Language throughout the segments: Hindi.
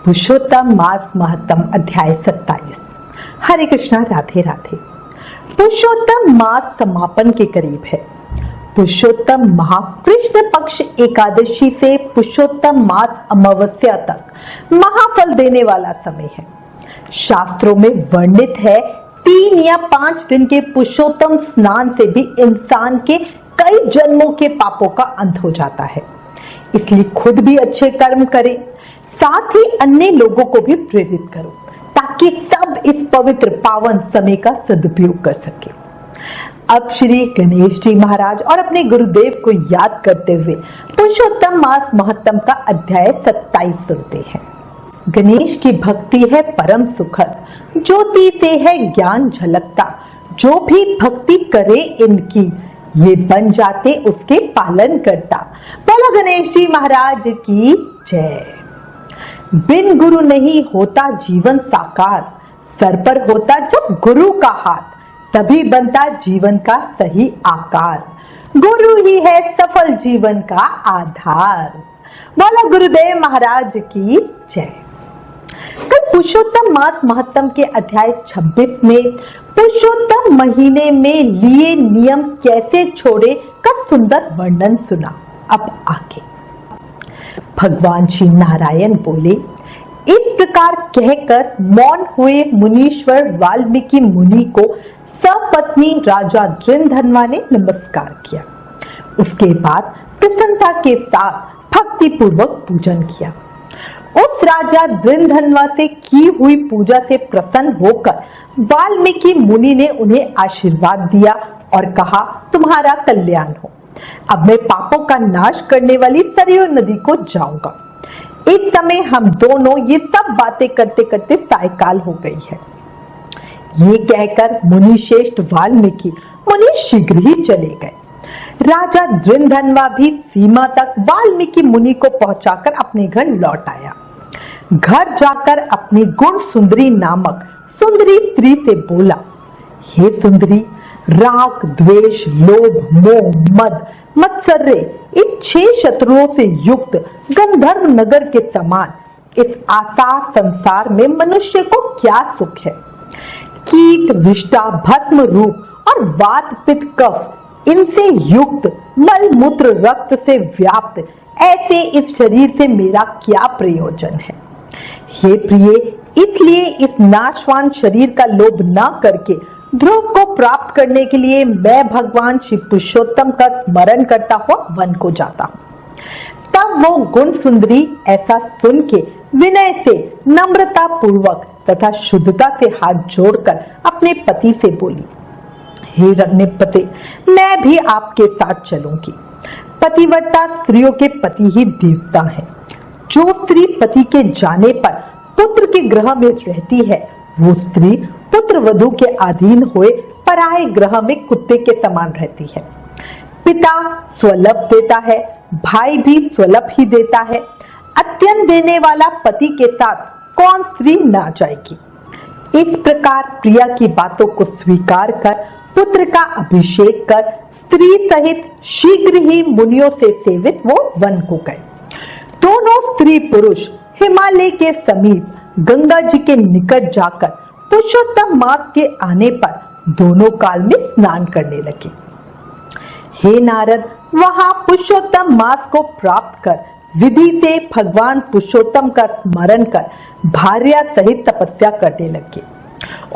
पुरुषोत्तम मास महत्तम अध्याय 27। हरे कृष्णा, राधे राधे। पुरुषोत्तम मास समापन के करीब है। पुरुषोत्तम माह कृष्ण पक्ष एकादशी से पुरुषोत्तम मास अमावस्या तक महाफल देने वाला समय है। शास्त्रों में वर्णित है 3 या 5 दिन के पुरुषोत्तम स्नान से भी इंसान के कई जन्मों के पापों का अंत हो जाता है। इसलिए खुद भी अच्छे कर्म करें, साथ ही अन्य लोगों को भी प्रेरित करो ताकि सब इस पवित्र पावन समय का सदुपयोग कर सके। अब श्री गणेश जी महाराज और अपने गुरुदेव को याद करते हुए पुरुषोत्तम मास महत्तम का अध्याय 27 सुनते हैं। गणेश की भक्ति है परम सुखद, ज्योति से है ज्ञान झलकता। जो भी भक्ति करे इनकी, ये बन जाते उसके पालन करता। बोलो गणेश जी महाराज की जय। बिन गुरु नहीं होता जीवन साकार, सर पर होता जब गुरु का हाथ, तभी बनता जीवन का सही आकार। गुरु ही है सफल जीवन का आधार। बोलो गुरुदेव महाराज की जय। कल पुरुषोत्तम मास महत्तम के अध्याय 26 में पुरुषोत्तम महीने में लिए नियम कैसे छोड़े का सुंदर वर्णन सुना। अब आगे भगवान श्री नारायण बोले, इस प्रकार कहकर मौन हुए मुनीश्वर वाल्मीकि मुनि को सपत्नी राजा दृंधनवा ने नमस्कार किया। उसके बाद प्रसन्नता के साथ भक्ति पूर्वक पूजन किया। उस राजा दृंधनवा से की हुई पूजा से प्रसन्न होकर वाल्मीकि मुनि ने उन्हें आशीर्वाद दिया और कहा, तुम्हारा कल्याण हो। अब मैं पापों का नाश करने वाली सरयू नदी को जाऊंगा। इस समय हम दोनों ये सब बातें करते करते सायकाल हो गई है। ये कहकर मुनि श्रेष्ठ वाल्मीकि मुनि शीघ्र ही चले गए। राजा दृंधनवा भी सीमा तक वाल्मीकि मुनि को पहुंचाकर अपने घर लौट आया। घर जाकर अपनी गुण सुंदरी नामक सुंदरी स्त्री से बोला, हे सुंदरी, राग, द्वेष, लोभ, मोह, मद, मत्सर्य इन 6 शत्रुओं से युक्त गंधर्व नगर के समान इस आसार संसार में मनुष्य को क्या सुख है। कीट, विष्टा, भस्म रूप और वात, पित्त, कफ इनसे युक्त मल मूत्र रक्त से व्याप्त ऐसे इस शरीर से मेरा क्या प्रयोजन है। हे प्रिय, इसलिए इस नाशवान शरीर का लोभ न करके ध्रुव को प्राप्त करने के लिए मैं भगवान श्री पुरुषोत्तम का स्मरण करता हुआ वन को जाता हूँ। तब वो गुण सुंदरी ऐसा सुन के विनय से, नम्रता पूर्वक तथा शुद्धता से हाथ जोड़कर अपने पति से बोली, हे रत्नपते, मैं भी आपके साथ चलूंगी। पतिव्रता स्त्रियों के पति ही देवता है। जो स्त्री पति के जाने पर पुत्र के ग्रह में रहती है, वो स्त्री पुत्र वधू के अधीन हुए पराये ग्रह में कुत्ते के समान रहती है। पिता स्वलभ देता है, भाई भी स्वलभ ही देता है। अत्यंत देने वाला पति के साथ कौन स्त्री ना जाएगी। इस प्रकार प्रिया की बातों को स्वीकार कर पुत्र का अभिषेक कर स्त्री सहित शीघ्र ही मुनियों से सेवित वो वन को गए। दोनों स्त्री पुरुष हिमालय के समीप गंगा जी के निकट जाकर पुरुषोत्तम मास के आने पर दोनों काल में स्नान करने लगे। हे नारद, वहां पुरुषोत्तम मास को प्राप्त कर विधि से भगवान पुरुषोत्तम का स्मरण कर भार्या सहित तपस्या करने लगे।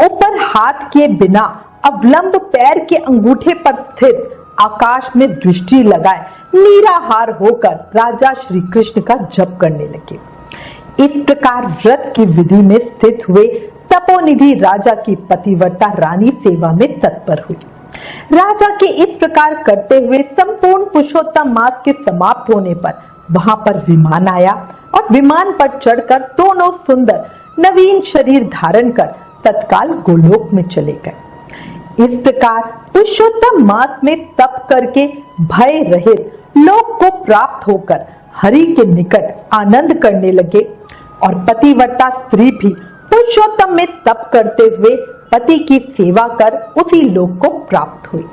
ऊपर हाथ के बिना अवलंब पैर के अंगूठे पर स्थित आकाश में दृष्टि लगाए निराहार होकर राजा श्री कृष्ण का जप करने लगे। इस प्रकार व्रत की विधि में स्थित हुए तपोनिधि राजा की पतिव्रता रानी सेवा में तत्पर हुई। राजा के इस प्रकार करते हुए संपूर्ण पुरुषोत्तम मास के समाप्त होने पर वहां पर विमान आया और विमान पर चढ़कर दोनों सुंदर नवीन शरीर धारण कर तत्काल गोलोक में चले गए। इस प्रकार पुरुषोत्तम मास में तप करके भय रहित लोक को प्राप्त होकर हरि के निकट आनंद करने लगे और पतिव्रता स्त्री भी पुरुषोत्तम में तप करते हुए पति की सेवा कर उसी लोक को प्राप्त हुई।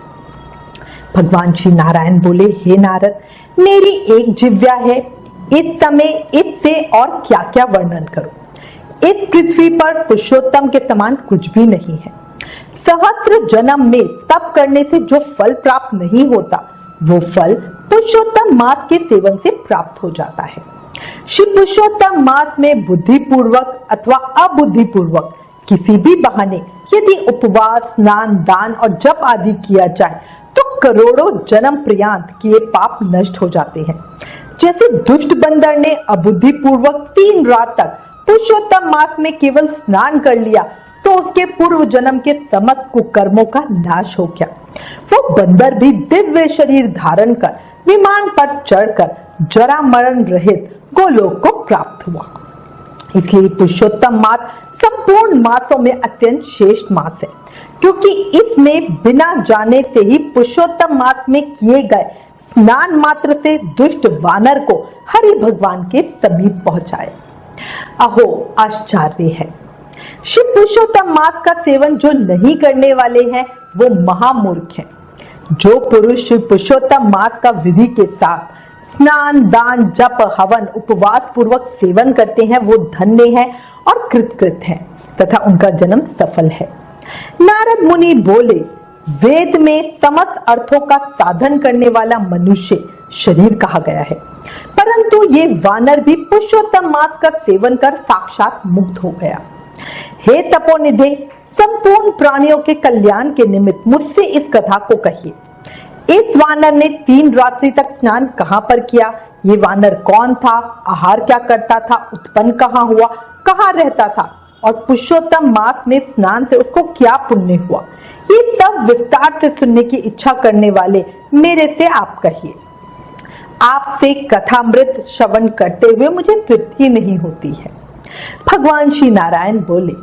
भगवान श्री नारायण बोले, हे नारद, मेरी एक जिह्वा है, इस समय इससे और क्या क्या वर्णन करूं। इस पृथ्वी पर पुरुषोत्तम के समान कुछ भी नहीं है। सहस्त्र जन्म में तप करने से जो फल प्राप्त नहीं होता, वो फल पुरुषोत्तम मास के सेवन से प्राप्त हो जाता है। श्री पुरुषोत्तम मास में बुद्धिपूर्वक अथवा अबुद्धिपूर्वक किसी भी बहाने यदि उपवास, स्नान, दान और जप आदि किया जाए तो करोड़ों जन्म पर्यंत किए पाप नष्ट हो जाते हैं। जैसे दुष्ट बंदर ने अबुद्धिपूर्वक 3 रात तक पुरुषोत्तम मास में केवल स्नान कर लिया तो उसके पूर्व जन्म के समस्त कुकर्मों का नाश हो गया। वो बंदर भी दिव्य शरीर धारण कर विमान पर चढ़कर जरा मरण रहित गोलोक को प्राप्त हुआ। इसलिए पुरुषोत्तम मास संपूर्ण मासों में अत्यंत श्रेष्ठ मास है, क्योंकि इसमें बिना जाने से ही पुरुषोत्तम मास में किए गए स्नान मात्र से दुष्ट वानर को हरि भगवान के समीप पहुंचाए। अहो आश्चर्य है। श्री पुरुषोत्तम मास का सेवन जो नहीं करने वाले हैं वो महामूर्ख हैं। जो पुरुष श्री पुरुषोत्तम मास का विधि के साथ स्नान, दान, जप, हवन, उपवास पूर्वक सेवन करते हैं वो धन्य हैं और कृतकृत हैं तथा उनका जन्म सफल है। नारद मुनि बोले, वेद में समस्त अर्थों का साधन करने वाला मनुष्य शरीर कहा गया है, परंतु ये वानर भी पुरुषोत्तम मास का सेवन कर साक्षात मुक्त हो गया। हे तपोनिधे, संपूर्ण प्राणियों के कल्याण के निमित्त मुझसे इस कथा को कहिए। इस वानर ने 3 रात्रि तक स्नान कहां पर किया? ये वानर कौन था? आहार क्या करता था? उत्पन्न कहां हुआ? कहां रहता था? और पुरुषोत्तम मास में स्नान से उसको क्या पुण्य हुआ? ये सब विस्तार से सुनने की इच्छा करने वाले मेरे से आप कहिए। आपसे कथामृत श्रवण करते हुए मुझे तृप्ति नहीं होती है। भगवान श्री नारायण बोले,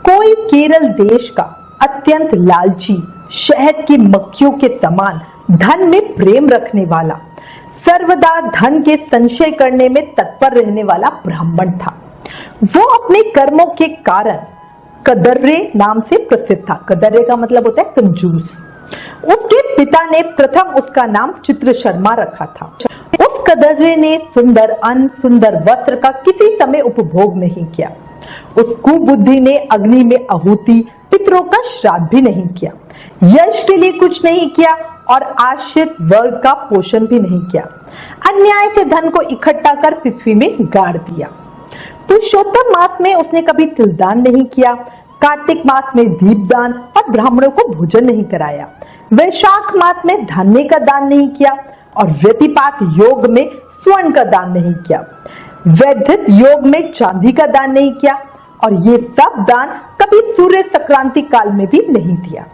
कोई केरल देश का अत्यंत लालची, शहद की मक्खियों के समान धन में प्रेम रखने वाला, सर्वदा धन के संचय करने में तत्पर रहने वाला ब्राह्मण था। वो अपने कर्मों के कारण कदर्रे नाम से प्रसिद्ध था। कदर्रे का मतलब होता है कंजूस। उसके पिता ने प्रथम उसका नाम चित्र शर्मा रखा था। उस कदर्रे ने सुंदर अन्न, सुंदर वस्त्र का किसी समय उपभोग नहीं किया। उस कुबुद्धि ने अग्नि में आहुति, पितरों का श्राद्ध भी नहीं किया, यश के लिए कुछ नहीं किया और आश्रित वर्ग का पोषण भी नहीं किया। अन्याय से धन को इकट्ठा कर पृथ्वी में गाड़ दिया। पुरुषोत्तम मास में उसने कभी तिलदान नहीं किया, कार्तिक मास में दीपदान और ब्राह्मणों को भोजन नहीं कराया, वैशाख मास में धान्य का दान नहीं किया और व्यतिपात योग में स्वर्ण का दान नहीं किया, वैद्यत योग में चांदी का दान नहीं किया और ये सब दान कभी सूर्य संक्रांति काल में भी नहीं दिया।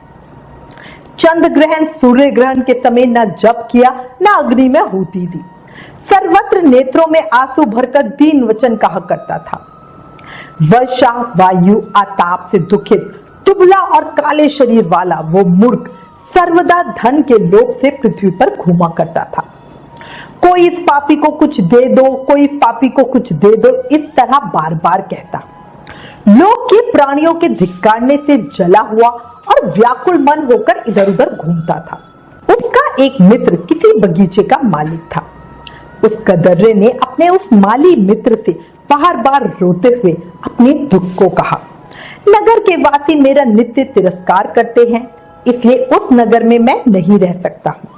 चंद्र ग्रहण, सूर्य ग्रहण के समय न जप किया न अग्नि में आहुति दी। सर्वत्र नेत्रों में आंसू भरकर दीन वचन कहा करता था। वर्षा, वायु, आताप से दुखित, दुबला और काले शरीर वाला वो मूर्ख सर्वदा धन के लोभ से पृथ्वी पर घूमा करता था। कोई इस पापी को कुछ दे दो, कोई इस पापी को कुछ दे दो, इस तरह बार बार कहता। लोक के प्राणियों के धिक्कारने से जला हुआ और व्याकुल मन होकर इधर उधर घूमता था। उसका एक मित्र किसी बगीचे का मालिक था। उस कदर्रे ने अपने उस माली मित्र से बार बार रोते हुए अपने दुख को कहा, नगर के वासी मेरा नित्य तिरस्कार करते हैं, इसलिए उस नगर में मैं नहीं रह सकता हूँ।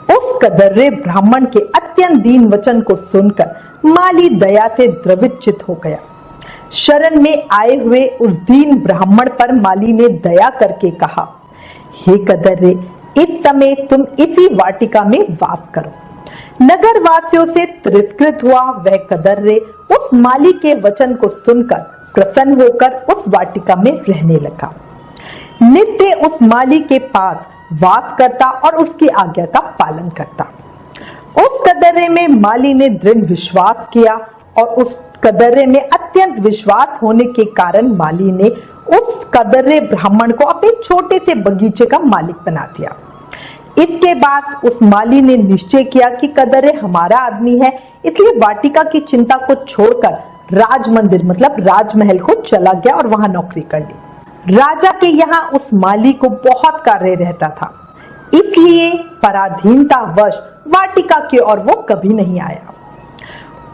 उस कदर्रे ब्राह्मण के अत्यंत दीन वचन को सुनकर माली दया से द्रवित चित्त हो गया। शरण में आए हुए उस दीन ब्राह्मण पर माली ने दया करके कहा, हे कदर्रे, इस समय तुम इसी वाटिका में वास करो। नगर वासियों से तिरस्कृत हुआ वह कदर्रे उस माली के वचन को सुनकर प्रसन्न होकर उस वाटिका में रहने लगा। नित्य उस माली के पास वास करता और उसकी आज्ञा का पालन करता। उस कदर्रे में माली ने दृढ़ विश्वास किया और उस कदर्रे में अत्यंत विश्वास होने के कारण माली ने उस कदर्रे ब्राह्मण को अपने छोटे से बगीचे का मालिक बना दिया। इसके बाद उस माली ने निश्चय किया कि कदर्रे हमारा आदमी है, इसलिए वाटिका की चिंता को छोड़कर राज मंदिर मतलब राजमहल को चला गया और वहां नौकरी कर ली। राजा के यहाँ उस माली को बहुत कार्य रहता था, इसलिए पराधीनता वश वाटिका की ओर वो कभी नहीं आया।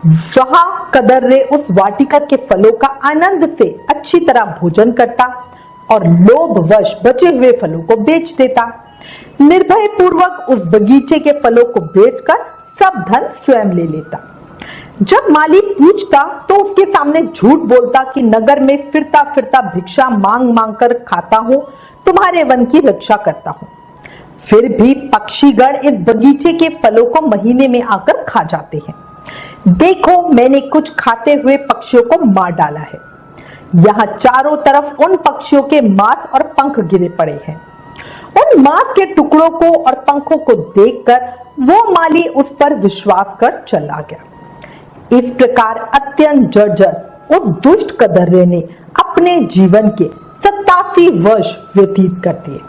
वहां कदर्रे उस वाटिका के फलों का आनंद से अच्छी तरह भोजन करता और लोभवश बचे हुए फलों को बेच देता। निर्भय पूर्वक उस बगीचे के फलों को बेचकर सब धन स्वयं ले लेता। जब माली पूछता तो उसके सामने झूठ बोलता कि नगर में फिरता फिरता भिक्षा मांग मांग कर खाता हूं, तुम्हारे वन की रक्षा करता हूं। फिर भी पक्षीगण इस बगीचे के फलों को महीने में आकर खा जाते हैं। देखो, मैंने कुछ खाते हुए पक्षियों को मार डाला है। यहाँ चारों तरफ उन पक्षियों के मांस और पंख गिरे पड़े हैं। उन मांस के टुकड़ों को और पंखों को देखकर वो माली उस पर विश्वास कर चला गया। इस प्रकार अत्यंत जर्जर उस दुष्ट कदर्रे ने अपने जीवन के 87 वर्ष व्यतीत कर दिए।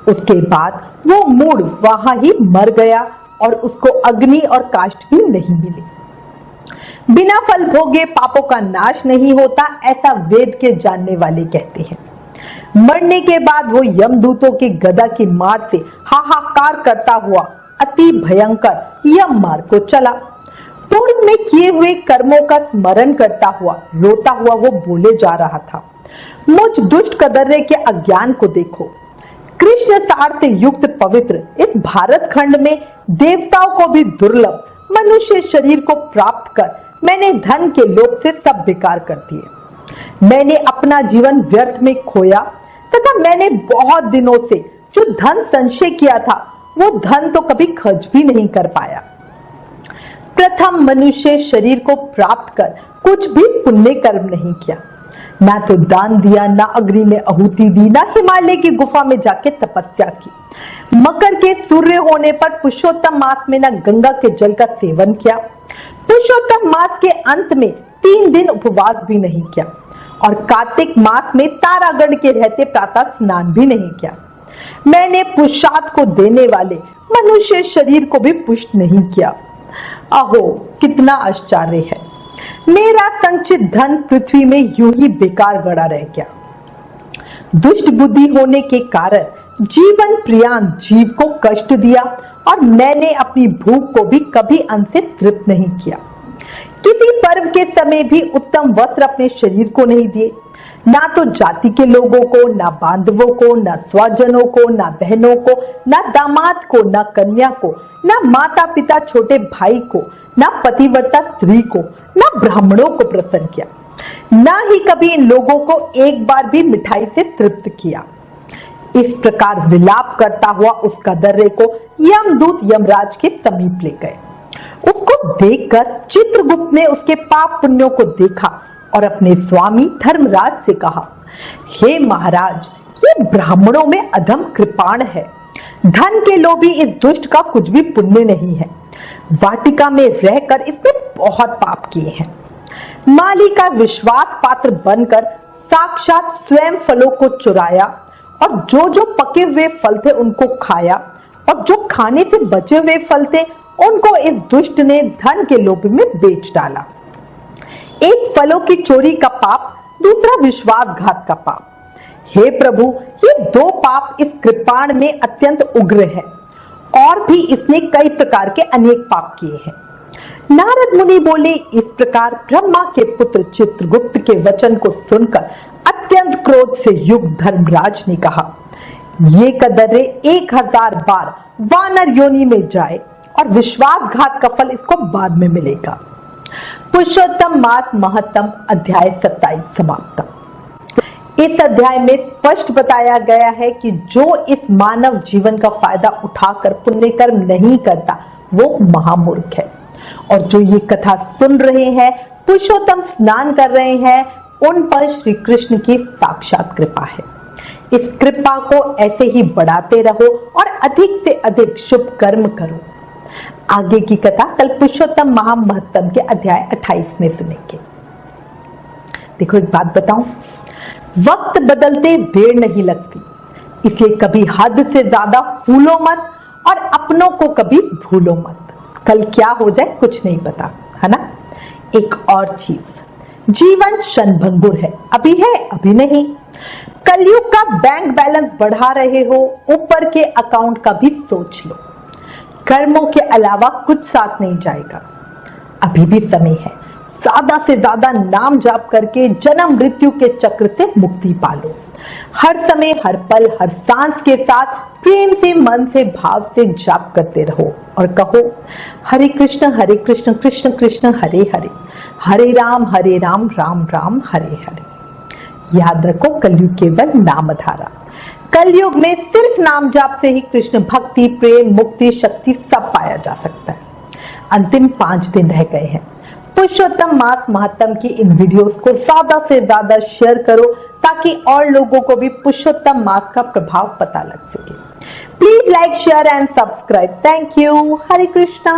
उसके बाद वो मूढ़ वहां ही मर गया और उसको अग्नि और काष्ठ भी नहीं मिली। बिना फल भोगे पापों का नाश नहीं होता, ऐसा वेद के जानने वाले कहते हैं। मरने के बाद वो यमदूतों के गदा की मार से हाहाकार करता हुआ अति भयंकर यम मार्ग को चला। पूर्व में किए हुए कर्मों का स्मरण करता हुआ रोता हुआ वो बोले जा रहा था, मुझ दुष्ट कदर्रे के अज्ञान को देखो। कृष्ण सार से युक्त पवित्र इस भारत खंड में देवताओं को भी दुर्लभ मनुष्य शरीर को प्राप्त कर मैंने धन के लोभ से सब बेकार कर दिए। मैंने अपना जीवन व्यर्थ में खोया तथा मैंने बहुत दिनों से जो धन संचय किया था वो धन तो कभी खर्च भी नहीं कर पाया। प्रथम मनुष्य शरीर को प्राप्त कर कुछ भी पुण्य कर्म नहीं किया, ना तो दान दिया, ना अग्नि में आहुति दी, ना हिमालय की गुफा में जाके तपस्या की। मकर के सूर्य होने पर पुरुषोत्तम मास में ना गंगा के जल का सेवन किया। पुरुषोत्तम मास के अंत में 3 दिन उपवास भी नहीं किया और कार्तिक मास में तारागण के रहते प्रातः स्नान भी नहीं किया। मैंने पुरुषार्थ को देने वाले मनुष्य शरीर को भी पुष्ट नहीं किया। अहो, कितना आश्चर्य है। मेरा संचित धन पृथ्वी में यूं ही बेकार गड़ा रह गया। दुष्ट बुद्धि होने के कारण जीवन प्रियान जीव को कष्ट दिया और मैंने अपनी भूख को भी कभी अन्न से तृप्त नहीं किया। किसी पर्व के समय भी उत्तम वस्त्र अपने शरीर को नहीं दिए, ना तो जाति के लोगों को, ना बांधवों को, ना स्वजनों को, ना बहनों को, ना दामाद को, ना कन्या को, ना माता पिता छोटे भाई को, ना पतिव्रता स्त्री को, ना ब्राह्मणों को प्रसन्न किया, ना ही कभी इन लोगों को एक बार भी मिठाई से तृप्त किया। इस प्रकार विलाप करता हुआ उस कदर्रे को यमदूत यमराज के समीप ले गए। उसको देखकर चित्रगुप्त ने उसके पाप पुण्यों को देखा और अपने स्वामी धर्मराज से कहा, हे महाराज, ये ब्राह्मणों में अधम कृपाण है। धन के लोभी इस दुष्ट का कुछ भी पुण्य नहीं है। वाटिका में रहकर इसने बहुत पाप किए हैं। माली का विश्वास पात्र बनकर साक्षात स्वयं फलों को चुराया और जो जो पके हुए फल थे उनको खाया और जो खाने से बचे हुए फल थे उनको इस दुष्ट ने धन के लोभ में बेच डाला। एक फलों की चोरी का पाप, दूसरा विश्वासघात का पाप। हे प्रभु, ये 2 पाप इस कृपाण में अत्यंत उग्र है और भी इसने कई प्रकार के अनेक पाप किए हैं। नारद मुनि बोले, इस प्रकार ब्रह्मा के पुत्र चित्रगुप्त के वचन को सुनकर अत्यंत क्रोध से युक्त धर्मराज ने कहा, ये कदर्रे 1000 बार वानर योनि में जाए और विश्वासघात का फल इसको बाद में मिलेगा। पुरुषोत्तम मास महत्तम अध्याय 27 समाप्त। इस अध्याय में स्पष्ट बताया गया है कि जो इस मानव जीवन का फायदा उठाकर पुण्य कर्म नहीं करता वो महामूर्ख है, और जो ये कथा सुन रहे हैं, पुरुषोत्तम स्नान कर रहे हैं, उन पर श्री कृष्ण की साक्षात कृपा है। इस कृपा को ऐसे ही बढ़ाते रहो और अधिक से अधिक शुभ कर्म करो। आगे की कथा कल पुरुषोत्तम महामहत्तम के अध्याय 28 में सुनेंगे। देखो, एक बात बताऊं, वक्त बदलते देर नहीं लगती, इसलिए कभी हद से ज्यादा फूलो मत और अपनों को कभी भूलो मत। कल क्या हो जाए कुछ नहीं पता, है ना। एक और चीज, जीवन क्षणभंगुर है, अभी है अभी नहीं। कलयुग का बैंक बैलेंस बढ़ा रहे हो, ऊपर के अकाउंट का भी सोच लो। कर्मों के अलावा कुछ साथ नहीं जाएगा। अभी भी समय है, ज्यादा से ज्यादा नाम जाप करके जन्म मृत्यु के चक्र से मुक्ति पालो। हर समय, हर पल, हर सांस के साथ प्रेम से, मन से, भाव से जाप करते रहो और कहो हरे कृष्ण कृष्ण कृष्ण हरे हरे, हरे राम राम राम हरे हरे। याद रखो, कलयुग केवल नामधारा। कलयुग में सिर्फ नाम जाप से ही कृष्ण भक्ति, प्रेम, मुक्ति, शक्ति सब पाया जा सकता है। अंतिम 5 दिन रह गए हैं। पुरुषोत्तम मास महात्म की इन वीडियोस को ज्यादा से ज्यादा शेयर करो ताकि और लोगों को भी पुरुषोत्तम मास का प्रभाव पता लग सके। Please like, share and subscribe. Thank you. Hare Krishna.